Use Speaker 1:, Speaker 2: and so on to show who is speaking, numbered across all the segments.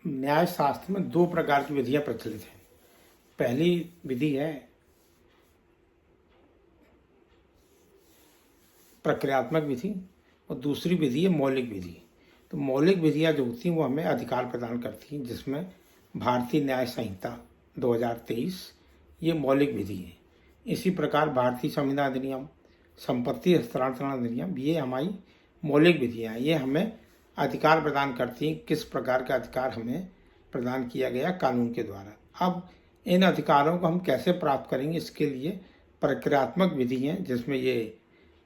Speaker 1: न्याय शास्त्र में दो प्रकार की विधियां प्रचलित हैं। पहली विधि है प्रक्रियात्मक विधि और दूसरी विधि है मौलिक विधि। तो मौलिक विधियां जो होती हैं वो हमें अधिकार प्रदान करती हैं, जिसमें भारतीय न्याय संहिता 2023 ये मौलिक विधि है। इसी प्रकार भारतीय संविधान अधिनियम, संपत्ति हस्तांतरण अधिनियम, ये हमारी मौलिक विधियां हैं। ये हमें अधिकार प्रदान करती हैं, किस प्रकार का अधिकार हमें प्रदान किया गया कानून के द्वारा। अब इन अधिकारों को हम कैसे प्राप्त करेंगे, इसके लिए प्रक्रियात्मक विधि है, जिसमें ये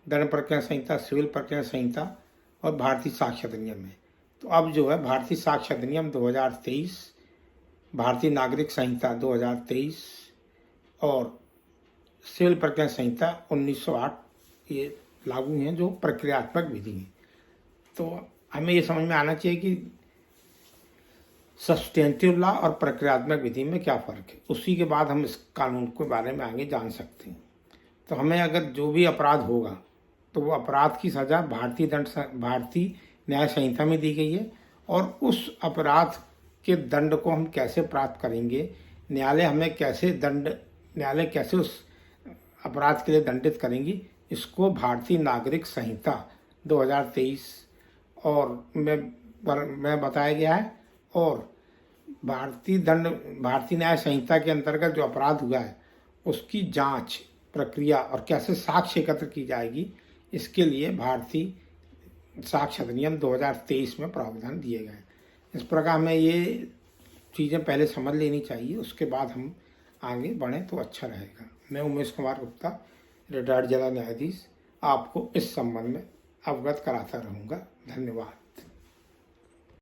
Speaker 1: दंड प्रक्रिया संहिता, सिविल प्रक्रिया संहिता और भारतीय साक्ष्य अधिनियम है। तो अब जो है भारतीय साक्ष्य अधिनियम 2023, भारतीय नागरिक संहिता 2023 और सिविल प्रक्रिया संहिता 1908 ये लागू हैं, जो प्रक्रियात्मक विधि हैं। तो हमें ये समझ में आना चाहिए कि सब्सटेंटिव लॉ और प्रक्रियात्मक विधि में क्या फ़र्क है। उसी के बाद हम इस कानून के बारे में आगे जान सकते हैं। तो हमें अगर जो भी अपराध होगा तो वो अपराध की सज़ा भारतीय न्याय संहिता में दी गई है, और उस अपराध के दंड को हम कैसे प्राप्त करेंगे, न्यायालय कैसे उस अपराध के लिए दंडित करेंगी, इसको भारतीय नागरिक संहिता 2023 और में बताया गया है। और भारतीय न्याय संहिता के अंतर्गत जो अपराध हुआ है उसकी जांच प्रक्रिया और कैसे साक्ष्य एकत्र की जाएगी, इसके लिए भारतीय साक्ष्य अधिनियम 2023 में प्रावधान दिए गए हैं। इस प्रकार हमें ये चीज़ें पहले समझ लेनी चाहिए, उसके बाद हम आगे बढ़ें तो अच्छा रहेगा। मैं उमेश कुमार गुप्ता, रिटायर्ड जिला न्यायाधीश, आपको इस संबंध में अवगत कराता रहूँगा। धन्यवाद।